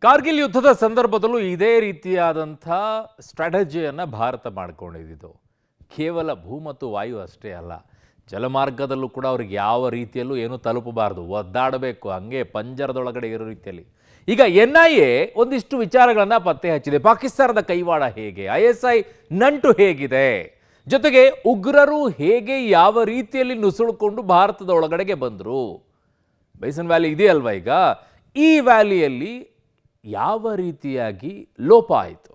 ಕಾರ್ಗಿಲ್ ಯುದ್ಧದ ಸಂದರ್ಭದಲ್ಲೂ ಇದೇ ರೀತಿಯಾದಂಥ ಸ್ಟ್ರಾಟಜಿಯನ್ನು ಭಾರತ ಮಾಡಿಕೊಂಡಿದ್ದು ಕೇವಲ ಭೂ ಮತ್ತು ವಾಯು ಅಷ್ಟೇ ಅಲ್ಲ, ಜಲಮಾರ್ಗದಲ್ಲೂ ಕೂಡ ಅವ್ರಿಗೆ ಯಾವ ರೀತಿಯಲ್ಲೂ ಏನೂ ತಲುಪಬಾರ್ದು, ಒದ್ದಾಡಬೇಕು, ಹಂಗೆ ಪಂಜರದೊಳಗಡೆ ಇರೋ ರೀತಿಯಲ್ಲಿ. ಈಗ NIA ಒಂದಿಷ್ಟು ವಿಚಾರಗಳನ್ನು ಪತ್ತೆ ಹಚ್ಚಿದೆ. ಪಾಕಿಸ್ತಾನದ ಕೈವಾಡ ಹೇಗೆ, ISI ನಂಟು ಹೇಗಿದೆ, ಜೊತೆಗೆ ಉಗ್ರರು ಹೇಗೆ ಯಾವ ರೀತಿಯಲ್ಲಿ ನುಸುಳಿಕೊಂಡು ಭಾರತದ ಒಳಗಡೆಗೆ ಬಂದರು. ಬೈಸನ್ ವ್ಯಾಲಿ ಇದೆಯಲ್ವಾ, ಈಗ ಈ ವ್ಯಾಲಿಯಲ್ಲಿ ಯಾವ ರೀತಿಯಾಗಿ ಲೋಪ ಆಯಿತು,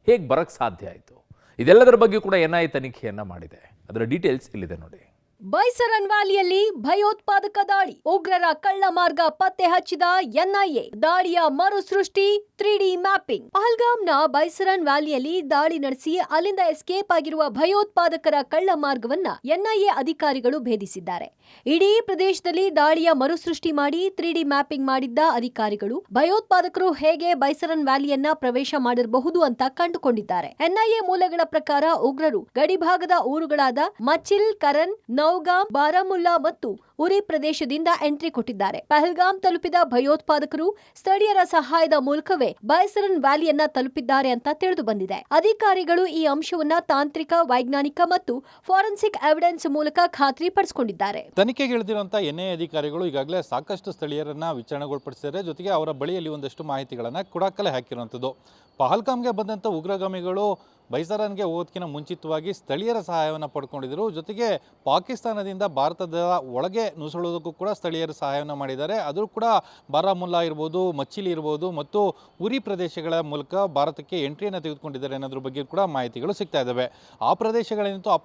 ಹೇಗೆ ಬರಕ್ಕೆ ಸಾಧ್ಯ ಆಯಿತು, ಇದೆಲ್ಲದರ ಬಗ್ಗೆ ಕೂಡ NIA ತನಿಖೆಯನ್ನ ಮಾಡಿದೆ. ಅದರ ಡೀಟೇಲ್ಸ್ ಇಲ್ಲಿದೆ ನೋಡಿ. ಬೈಸರನ್ ವ್ಯಾಲಿಯಲ್ಲಿ ಭಯೋತ್ಪಾದಕ ದಾಳಿ, ಉಗ್ರರ ಕಳ್ಳ ಮಾರ್ಗ ಪತ್ತೆ ಹಚ್ಚಿದ NIA, ದಾಳಿಯ ಮರು ಸೃಷ್ಟಿ 3D ಮ್ಯಾಪಿಂಗ್. ಪಹಲ್ಗಾಮ್ನ ಬೈಸರನ್ ವ್ಯಾಲಿಯಲ್ಲಿ ದಾಳಿ ನಡೆಸಿ ಅಲ್ಲಿಂದ ಎಸ್ಕೇಪ್ ಆಗಿರುವ ಭಯೋತ್ಪಾದಕರ ಕಳ್ಳ ಮಾರ್ಗವನ್ನ NIA ಅಧಿಕಾರಿಗಳು ಭೇದಿಸಿದ್ದಾರೆ. ಇಡೀ ಪ್ರದೇಶದಲ್ಲಿ ದಾಳಿಯ ಮರುಸೃಷ್ಟಿ ಮಾಡಿ 3D ಮ್ಯಾಪಿಂಗ್ ಮಾಡಿದ್ದ ಅಧಿಕಾರಿಗಳು ಭಯೋತ್ಪಾದಕರು ಹೇಗೆ ಬೈಸರನ್ ವ್ಯಾಲಿಯನ್ನ ಪ್ರವೇಶ ಮಾಡಿರಬಹುದು ಅಂತ ಕಂಡುಕೊಂಡಿದ್ದಾರೆ. NIA ಮೂಲಗಳ ಪ್ರಕಾರ ಉಗ್ರರು ಗಡಿಭಾಗದ ಊರುಗಳಾದ ಮಚಿಲ್, ಕರನ್, ನೌಗಾಮ್, ಬಾರಾಮುಲ್ಲಾ ಮತ್ತು ಉರಿ ಪ್ರದೇಶದಿಂದ ಎಂಟ್ರಿ ಕೊಟ್ಟಿದ್ದಾರೆ. ಪಹಲ್ಗಾಮ್ ತಲುಪಿದ ಭಯೋತ್ಪಾದಕರು ಸ್ಥಳೀಯರ ಸಹಾಯದ ಮೂಲಕವೇ ಬೈಸರನ್ ವ್ಯಾಲಿಯನ್ನ ತಲುಪಿದ್ದಾರೆ ಅಂತ ತಿಳಿದು ಬಂದಿದೆ. ಅಧಿಕಾರಿಗಳು ಈ ಅಂಶವನ್ನ ತಾಂತ್ರಿಕ, ವೈಜ್ಞಾನಿಕ ಮತ್ತು ಫಾರೆನ್ಸಿಕ್ ಎವಿಡೆನ್ಸ್ ಮೂಲಕ ಖಾತ್ರಿಪಡಿಸಿಕೊಂಡಿದ್ದಾರೆ. ತನಿಖೆಗೆ ಇಳಿದಿರುವಂತಹ NIA ಅಧಿಕಾರಿಗಳು ಈಗಾಗಲೇ ಸಾಕಷ್ಟು ಸ್ಥಳೀಯರನ್ನ ವಿಚಾರಣೆಗೊಳಪಡಿಸಿದ್ದಾರೆ. ಜೊತೆಗೆ ಅವರ ಬಳಿಯಲ್ಲಿ ಒಂದಷ್ಟು ಮಾಹಿತಿಗಳನ್ನು ಕೂಡ ಕಲೆ ಹಾಕಿರುವಂಥದ್ದು. ಪಹಲ್ಗಾಮ್ಗೆ ಬಂದಂಥ ಉಗ್ರಗಾಮಿಗಳು ಬೈಸರನ್ಗೆ ಹೋಗೋದಕ್ಕಿಂತ ಮುಂಚಿತವಾಗಿ ಸ್ಥಳೀಯರ ಸಹಾಯವನ್ನು ಪಡ್ಕೊಂಡಿದ್ದರು. ಜೊತೆಗೆ ಪಾಕಿಸ್ತಾನದಿಂದ ಭಾರತದ ಒಳಗೆ ನುಸುಳೋದಕ್ಕೂ ಕೂಡ ಸ್ಥಳೀಯರ ಸಹಾಯವನ್ನು ಮಾಡಿದ್ದಾರೆ. ಅದು ಕೂಡ ಬಾರಾಮುಲ್ಲಾ ಇರ್ಬೋದು, ಮಚ್ಚಿಲಿ ಇರ್ಬೋದು ಮತ್ತು ಉರಿ ಪ್ರದೇಶಗಳ ಮೂಲಕ ಭಾರತಕ್ಕೆ ಎಂಟ್ರಿಯನ್ನು ತೆಗೆದುಕೊಂಡಿದ್ದಾರೆ ಅನ್ನೋದ್ರ ಬಗ್ಗೆ ಕೂಡ ಮಾಹಿತಿಗಳು ಸಿಗ್ತಾ ಇದ್ದಾವೆ. ಆ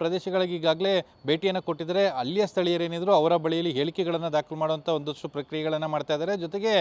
ಪ್ರದೇಶಗಳಿಗೆ ಈಗಾಗಲೇ ಭೇಟಿಯನ್ನು ಕೊಟ್ಟಿದ್ದಾರೆ. ಅಲ್ಲಿಯ ಸ್ಥಳೀಯರೇನಿದ್ರು ಅವರ ಬಳಿಯಲ್ಲಿ ಹೇಳಿಕೆಗಳನ್ನು ದಾಖಲು ಮಾಡುವಂಥ ಒಂದಷ್ಟು ಪ್ರಕ್ರಿಯೆಗಳನ್ನು ಮಾಡ್ತಾ ಇದ್ದಾರೆ. ಜೊತೆಗೆ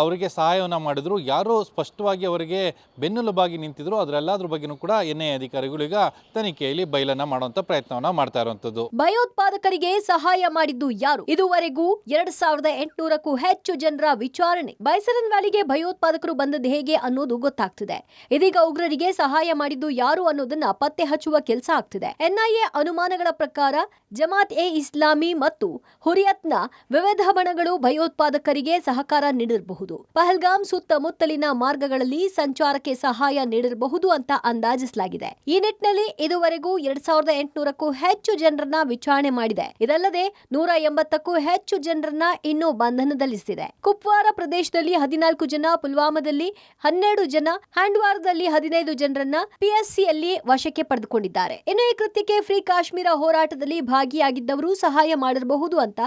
ಅವರಿಗೆ ಸಹಾಯವನ್ನು ಮಾಡಿದ್ರು. ಯಾರು ಸ್ಪಷ್ಟವಾಗಿ ಅವರಿಗೆ ಬೆನ್ನೆಲುಬಾಗಿ ನಿಂತಿದ್ರು ಅದರೆಲ್ಲದ್ರ ಬಗ್ಗೆನೂ ಕೂಡ NIA ಅಧಿಕಾರಿಗಳು ಈಗ ತನಿಖೆಯಲ್ಲಿ ಬಯಲನ್ನ ಮಾಡುವಂತ ಪ್ರಯತ್ನವನ್ನ ಮಾಡ್ತಾ ಇರುವಂತದ್ದು. ಭಯೋತ್ಪಾದಕರಿಗೆ ಸಹಾಯ ಮಾಡಿದ್ದು ಯಾರು? ಇದುವರೆಗೂ 2800ಕ್ಕೂ ಹೆಚ್ಚು ಜನರ ವಿಚಾರಣೆ. ಬೈಸರನ್ ವ್ಯಾಲಿಗೆ ಭಯೋತ್ಪಾದಕರು ಬಂದದ್ದು ಹೇಗೆ ಅನ್ನೋದು ಗೊತ್ತಾಗ್ತಿದೆ. ಇದೀಗ ಉಗ್ರರಿಗೆ ಸಹಾಯ ಮಾಡಿದ್ದು ಯಾರು ಅನ್ನೋದನ್ನ ಪತ್ತೆ ಹಚ್ಚುವ ಕೆಲಸ ಆಗ್ತಿದೆ. NIA ಅನುಮಾನಗಳ ಪ್ರಕಾರ ಜಮಾತ್ ಎ ಇಸ್ಲಾಮಿ ಮತ್ತು ಹುರಿಯತ್ನ ವಿವಿಧ ಬಣಗಳು ಭಯೋತ್ಪಾದಕರಿಗೆ ಸಹಕಾರ ನೀಡಿರಬಹುದು. ಪಹಲ್ಗಾಮ್ ಸುತ್ತಮುತ್ತಲಿನ ಮಾರ್ಗಗಳಲ್ಲಿ ಸಂಚಾರಕ್ಕೆ ಸಹಾಯ ನೀಡಿರಬಹುದು ಅಂತ ಅಂದಾಜಿಸಲಾಗಿದೆ. ಈ ನಿಟ್ಟಿನಲ್ಲಿ ಇದುವರೆಗೂ 2800ಕ್ಕೂ ಹೆಚ್ಚು ಜನರನ್ನ ವಿಚಾರಣೆ ಮಾಡಿದೆ. ಇದಲ್ಲದೆ 180ಕ್ಕೂ ಹೆಚ್ಚು ಜನರನ್ನ ಇನ್ನೂ ಬಂಧನದಲ್ಲಿರಿಸಿದೆ. ಕುಪ್ವಾರ ಪ್ರದೇಶದಲ್ಲಿ 14 ಜನ, ಪುಲ್ವಾಮಾದಲ್ಲಿ 12 ಜನ, ಹ್ಯಾಂಡ್ವಾರದಲ್ಲಿ 15 ಜನರನ್ನ PSCಯಲ್ಲಿ ವಶಕ್ಕೆ ಪಡೆದುಕೊಂಡಿದ್ದಾರೆ. ಇನ್ನು ಈ ಕೃತ್ಯಕ್ಕೆ ಫ್ರೀ ಕಾಶ್ಮೀರ ಹೋರಾಟದಲ್ಲಿ ಭಾಗಿಯಾಗಿದ್ದವರು ಸಹಾಯ ಮಾಡಿರಬಹುದು ಅಂತ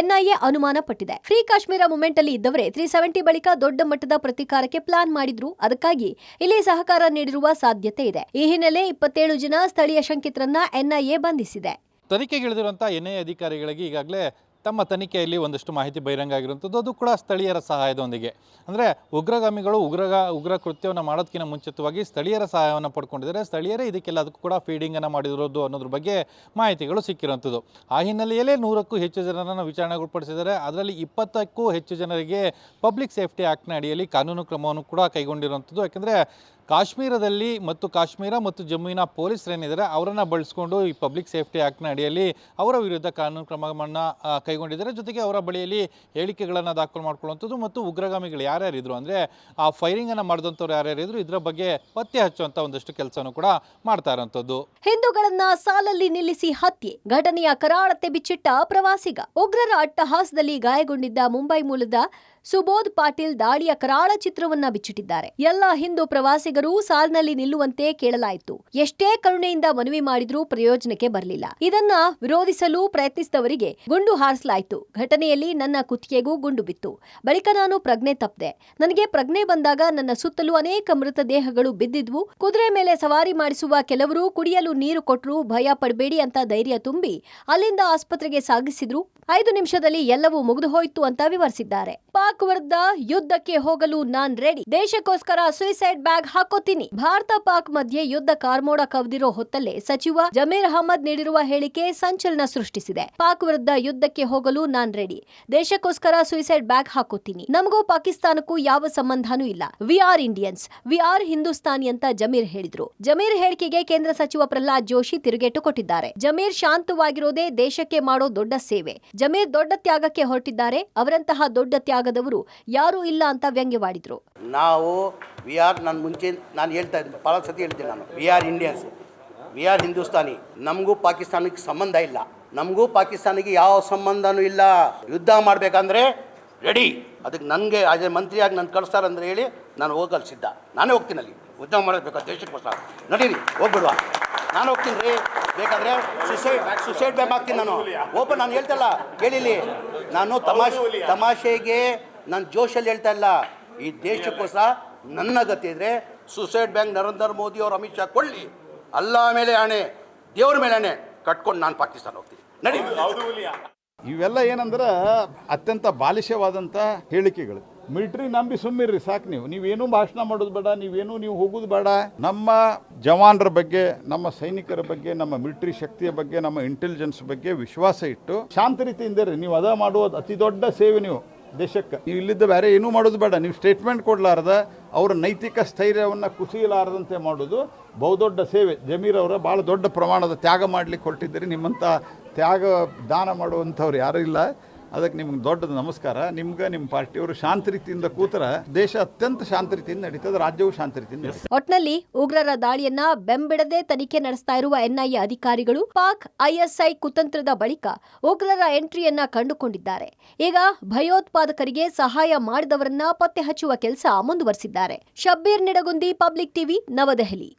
NIA ಅನುಮಾನ ಪಟ್ಟಿದೆ. ಫ್ರೀ ಕಾಶ್ಮೀರ ಮೂವ್ಮೆಂಟ್ ಅಲ್ಲಿ ಇದ್ದವರೇ 370 ಬಳಿಕ ದೊಡ್ಡ ಮಟ್ಟದ ಪ್ರತೀಕಾರಕ್ಕೆ ಪ್ಲಾನ್ ಮಾಡಿದ್ರು. ಅದಕ್ಕಾಗಿ ಇಲ್ಲಿ ಸಹಕಾರ ನೀಡಿರುವ ಸಾಧ್ಯತೆ ಇದೆ. ಈ ಹಿನ್ನೆಲೆ 27 ಜನ ಸ್ಥಳೀಯ ಶಂಕಿತರನ್ನ NIA ಬಂಧಿಸಿದೆ. ತನಿಖೆಗೆ ಇಳಿದಿರುವಂತಹ NIA ಅಧಿಕಾರಿಗಳಿಗೆ ಈಗಾಗಲೇ ತಮ್ಮ ತನಿಖೆಯಲ್ಲಿ ಒಂದಷ್ಟು ಮಾಹಿತಿ ಬಹಿರಂಗ ಆಗಿರುವಂಥದ್ದು. ಅದು ಕೂಡ ಸ್ಥಳೀಯರ ಸಹಾಯದೊಂದಿಗೆ, ಅಂದರೆ ಉಗ್ರಗಾಮಿಗಳು ಉಗ್ರ ಕೃತ್ಯವನ್ನು ಮಾಡೋದಕ್ಕಿಂತ ಮುಂಚಿತವಾಗಿ ಸ್ಥಳೀಯರ ಸಹಾಯವನ್ನು ಪಡ್ಕೊಂಡಿದ್ದಾರೆ. ಸ್ಥಳೀಯರೇ ಇದಕ್ಕೆಲ್ಲದಕ್ಕೂ ಕೂಡ ಫೀಡಿಂಗನ್ನು ಮಾಡಿರೋದು ಅನ್ನೋದ್ರ ಬಗ್ಗೆ ಮಾಹಿತಿಗಳು ಸಿಕ್ಕಿರುವಂಥದ್ದು. ಆ ಹಿನ್ನೆಲೆಯಲ್ಲೇ 100ಕ್ಕೂ ಹೆಚ್ಚು ಜನರನ್ನು ವಿಚಾರಣೆಗೊಳಪಡಿಸಿದ್ದಾರೆ. ಅದರಲ್ಲಿ 20ಕ್ಕೂ ಹೆಚ್ಚು ಜನರಿಗೆ ಪಬ್ಲಿಕ್ ಸೇಫ್ಟಿ ಆ್ಯಕ್ಟ್ನ ಅಡಿಯಲ್ಲಿ ಕಾನೂನು ಕ್ರಮವನ್ನು ಕೂಡ ಕೈಗೊಂಡಿರುವಂಥದ್ದು. ಯಾಕೆಂದರೆ ಕಾಶ್ಮೀರದಲ್ಲಿ ಕಾಶ್ಮೀರ ಮತ್ತು ಜಮ್ಮುವಿನ ಪೊಲೀಸರೇನಿದ್ದಾರೆ ಅವರನ್ನು ಬಳಸ್ಕೊಂಡು ಈ ಪಬ್ಲಿಕ್ ಸೇಫ್ಟಿ ಆ್ಯಕ್ಟ್ನ ಅಡಿಯಲ್ಲಿ ಅವರ ವಿರುದ್ಧ ಕಾನೂನು ಕ್ರಮವನ್ನು ಕೈಗೊಂಡಿದ್ದಾರೆ. ಜೊತೆಗೆ ಅವರ ಬಳಿಯಲ್ಲಿ ಹೇಳಿಕೆಗಳನ್ನು ದಾಖಲು ಮಾಡ್ಕೊಳ್ಳುವಂಥದ್ದು ಮತ್ತು ಉಗ್ರಗಾಮಿಗಳು ಯಾರ್ಯಾರಿದ್ರು, ಅಂದರೆ ಆ ಫೈರಿಂಗನ್ನು ಮಾಡಿದಂಥವ್ರು ಯಾರ್ಯಾರಿದ್ರು ಇದರ ಬಗ್ಗೆ ಪತ್ತೆ ಹಚ್ಚುವಂಥ ಒಂದಷ್ಟು ಕೆಲಸನೂ ಕೂಡ ಮಾಡ್ತಾ ಇರೋಂಥದ್ದು. ಹಿಂದೂಗಳನ್ನ ಸಾಲಲ್ಲಿ ನಿಲ್ಲಿಸಿ ಹತ್ಯೆ, ಘಟನೆಯ ಕರಾಳತೆ ಬಿಚ್ಚಿಟ್ಟ ಪ್ರವಾಸಿಗ. ಉಗ್ರರ ಅಟ್ಟಹಾಸದಲ್ಲಿ ಗಾಯಗೊಂಡಿದ್ದ ಮುಂಬೈ ಮೂಲದ ಸುಬೋಧ್ ಪಾಟೀಲ್ ದಾಳಿಯ ಕರಾಳ ಚಿತ್ರವನ್ನ ಬಿಚ್ಚಿಟ್ಟಿದ್ದಾರೆ. ಎಲ್ಲ ಹಿಂದೂ ಪ್ರವಾಸಿಗರು ಸಾಲಿನಲ್ಲಿ ನಿಲ್ಲುವಂತೆ ಕೇಳಲಾಯಿತು. ಎಷ್ಟೇ ಕರುಣೆಯಿಂದ ಮನವಿ ಮಾಡಿದ್ರೂ ಪ್ರಯೋಜನಕ್ಕೆ ಬರಲಿಲ್ಲ. ಇದನ್ನ ವಿರೋಧಿಸಲು ಪ್ರಯತ್ನಿಸಿದವರಿಗೆ ಗುಂಡು ಹಾರಿಸಲಾಯಿತು. ಘಟನೆಯಲ್ಲಿ ನನ್ನ ಕುತ್ತಿಗೆಗೂ ಗುಂಡು ಬಿತ್ತು. ಬಳಿಕ ನಾನು ಪ್ರಜ್ಞೆ ತಪ್ಪದೆ. ನನಗೆ ಪ್ರಜ್ಞೆ ಬಂದಾಗ ನನ್ನ ಸುತ್ತಲೂ ಅನೇಕ ಮೃತದೇಹಗಳು ಬಿದ್ದಿದ್ವು. ಕುದುರೆ ಮೇಲೆ ಸವಾರಿ ಮಾಡಿಸುವ ಕೆಲವರು ಕುಡಿಯಲು ನೀರು ಕೊಟ್ಟರು. ಭಯ ಪಡಬೇಡಿ ಅಂತ ಧೈರ್ಯ ತುಂಬಿ ಅಲ್ಲಿಂದ ಆಸ್ಪತ್ರೆಗೆ ಸಾಗಿಸಿದ್ರು. 5 ನಿಮಿಷದಲ್ಲಿ ಎಲ್ಲವೂ ಮುಗಿದು ಹೋಯಿತು ಅಂತ ವಿವರಿಸಿದ್ದಾರೆ. ಪಾಕ್ ವಿರುದ್ಧ ಯುದ್ಧಕ್ಕೆ ಹೋಗಲು ನಾನ್ ರೆಡಿ, ದೇಶಕ್ಕೋಸ್ಕರ ಸುಯಿಸೈಡ್ ಬ್ಯಾಗ್ ಹಾಕೋತೀನಿ. ಭಾರತ ಪಾಕ್ ಮಧ್ಯೆ ಯುದ್ಧ ಕಾರ್ಮೋಡ ಕವಿದಿರೋ ಹೊತ್ತಲ್ಲೇ ಸಚಿವ ಜಮೀರ್ ಅಹಮದ್ ನೀಡಿರುವ ಹೇಳಿಕೆ ಸಂಚಲನ ಸೃಷ್ಟಿಸಿದೆ. ಪಾಕ್ ವಿರುದ್ಧ ಯುದ್ಧಕ್ಕೆ ಹೋಗಲು ನಾನ್ ರೆಡಿ, ದೇಶಕ್ಕೋಸ್ಕರ ಸುಯಿಸೈಡ್ ಬ್ಯಾಗ್ ಹಾಕೋತೀನಿ. ನಮಗೂ ಪಾಕಿಸ್ತಾನಕ್ಕೂ ಯಾವ ಸಂಬಂಧನೂ ಇಲ್ಲ. We are Indians, we are Hindustani ಅಂತ ಜಮೀರ್ ಹೇಳಿದ್ರು. ಜಮೀರ್ ಹೇಳಿಕೆಗೆ ಕೇಂದ್ರ ಸಚಿವ ಪ್ರಹ್ಲಾದ್ ಜೋಶಿ ತಿರುಗೇಟು ಕೊಟ್ಟಿದ್ದಾರೆ. ಜಮೀರ್ ಶಾಂತವಾಗಿರೋದೇ ದೇಶಕ್ಕೆ ಮಾಡೋ ದೊಡ್ಡ ಸೇವೆ. ಜಮೀರ್ ದೊಡ್ಡ ತ್ಯಾಗಕ್ಕೆ ಹೊರಟಿದ್ದಾರೆ. ಅವರಂತಹ ದೊಡ್ಡ ತ್ಯಾಗದ ಮಾಡಿದವರು ಯಾರೂ ಇಲ್ಲ ಅಂತ ವ್ಯಂಗ್ಯವಾಡಿದ್ರು. ನಾವು ನಾನು ಹೇಳ್ತಾ ಇದ್ದೀನಿ, ಭಾಳ ಸತಿ ಹೇಳ್ತೀನಿ ನಾನು, we are Indians, we are Hindustani. ನಮಗೂ ಪಾಕಿಸ್ತಾನಕ್ಕೆ ಸಂಬಂಧ ಇಲ್ಲ, ನಮಗೂ ಪಾಕಿಸ್ತಾನಿಗೆ ಯಾವ ಸಂಬಂಧನೂ ಇಲ್ಲ. ಯುದ್ಧ ಮಾಡಬೇಕಂದ್ರೆ ರೆಡಿ. ಅದಕ್ಕೆ ನನಗೆ ಅದೇ ಮಂತ್ರಿಯಾಗಿ ನಾನು ಕಳಿಸ್ತಾರಂದ್ರೆ ಹೇಳಿ ನಾನು ಹೋಗಲು ಸಿದ್ಧ. ನಾನೇ ಹೋಗ್ತೀನಿ ಅಲ್ಲಿ ಯುದ್ಧ ಮಾಡಬೇಕು ದೇಶಕ್ಕೋಸ್ಕರ. ನಡೀರಿ ಹೋಗ್ಬಿಡುವ, ನಾನು ಹೋಗ್ತೀನಿ ರೀ. ಬೇಕಾದರೆ ಸುಸೈಡ್ ಬ್ಯಾಕ್ ಆಗ್ತೀನಿ ನಾನು. ಓಪನ್ ನಾನು ಹೇಳ್ತಲ್ಲ, ಕೇಳಿಲಿ, ನಾನು ತಮಾಷೆಗೆ ನಾನು ಜೋಶಲ್ಲಿ ಹೇಳ್ತಾ ಇಲ್ಲ. ಈ ದೇಶಕ್ಕೋಸ್ಕರ ನನ್ನ ಗತಿ ಇದ್ದರೆ ಸುಸೈಡ್ ಬ್ಯಾಂಕ್ ನರೇಂದ್ರ ಮೋದಿ ಅವರು ಅಮಿತ್ ಶಾ ಕೊಳ್ಳಿ, ಅಲ್ಲ ಮೇಲೆ ಆಣೆ, ದೇವ್ರ ಮೇಲೆ ಆಣೆ ಕಟ್ಕೊಂಡು ನಾನು ಪಾಕಿಸ್ತಾನ ಹೋಗ್ತೀನಿ. ನಡಿ. ಇವೆಲ್ಲ ಏನಂದ್ರೆ ಅತ್ಯಂತ ಬಾಲಿಶವಾದಂಥ ಹೇಳಿಕೆಗಳು. ಮಿಲಿಟ್ರಿ ನಂಬಿ ಸುಮ್ಮಿರ್ರಿ ಸಾಕು. ನೀವೇನೂ ಭಾಷಣ ಮಾಡೋದು ಬೇಡ, ನೀವು ಹೋಗೋದು ಬೇಡ. ನಮ್ಮ ಜವಾನರ ಬಗ್ಗೆ, ನಮ್ಮ ಸೈನಿಕರ ಬಗ್ಗೆ, ನಮ್ಮ ಮಿಲಿಟ್ರಿ ಶಕ್ತಿಯ ಬಗ್ಗೆ, ನಮ್ಮ ಇಂಟೆಲಿಜೆನ್ಸ್ ಬಗ್ಗೆ ವಿಶ್ವಾಸ ಇಟ್ಟು ಶಾಂತ ರೀತಿಯಿಂದ ಇರ್ರಿ. ನೀವು ಅದ ಮಾಡೋದು ಅತಿ ದೊಡ್ಡ ಸೇವೆ. ನೀವು ದೇಶಕ್ಕೆ ನೀವು ಇಲ್ಲಿದ್ದ ಬೇರೆ ಏನೂ ಮಾಡೋದು ಬೇಡ. ನೀವು ಸ್ಟೇಟ್ಮೆಂಟ್ ಕೊಡಲಾರ್ದ ಅವರ ನೈತಿಕ ಸ್ಥೈರ್ಯವನ್ನು ಕುಸಿಯಲಾರದಂತೆ ಮಾಡೋದು ಬಹುದೊಡ್ಡ ಸೇವೆ. ಜಮೀರ್ ಅವರ ಭಾಳ ದೊಡ್ಡ ಪ್ರಮಾಣದ ತ್ಯಾಗ ಮಾಡಲಿಕ್ಕೆ ಹೊರಟಿದ್ದೀರಿ. ನಿಮ್ಮಂಥ ತ್ಯಾಗ ದಾನ ಮಾಡುವಂಥವ್ರು ಯಾರೂ ಇಲ್ಲ. ಅದಕ್ಕೆ ನಿಮ್ಗೆ ದೊಡ್ಡದು ನಮಸ್ಕಾರ. ನಿಮ್ಗೆ ನಿಮ್ಮ ಪಾರ್ಟಿಯವರು ಶಾಂತ ರೀತಿಯಿಂದ ಕೂತರ ದೇಶ ಅತ್ಯಂತ ಶಾಂತ ರೀತಿಯಿಂದ ನಡೀತದೆ, ರಾಜ್ಯವು ಶಾಂತ ರೀತಿಯಿಂದ ನಡೀತದೆ. ಒಟ್ನಲ್ಲಿ ಉಗ್ರರ ದಾಳಿಯನ್ನ ಬೆಂಬಿಡದೆ ತನಿಖೆ ನಡೆಸ್ತಾ ಇರುವ ಎನ್ಐಎ ಅಧಿಕಾರಿಗಳು ಪಾಕ್ ಐಎಸ್ಐ ಕುತಂತ್ರದ ಬಳಿಕ ಉಗ್ರರ ಎಂಟ್ರಿಯನ್ನ ಕಂಡುಕೊಂಡಿದ್ದಾರೆ. ಈಗ ಭಯೋತ್ಪಾದಕರಿಗೆ ಸಹಾಯ ಮಾಡಿದವರನ್ನ ಪತ್ತೆ ಹಚ್ಚುವ ಕೆಲಸ ಮುಂದುವರೆಸಿದ್ದಾರೆ. ಶಬ್ಬೀರ್ ನಿಡಗುಂದಿ, ಪಬ್ಲಿಕ್ ಟಿವಿ, ನವದೆಹಲಿ.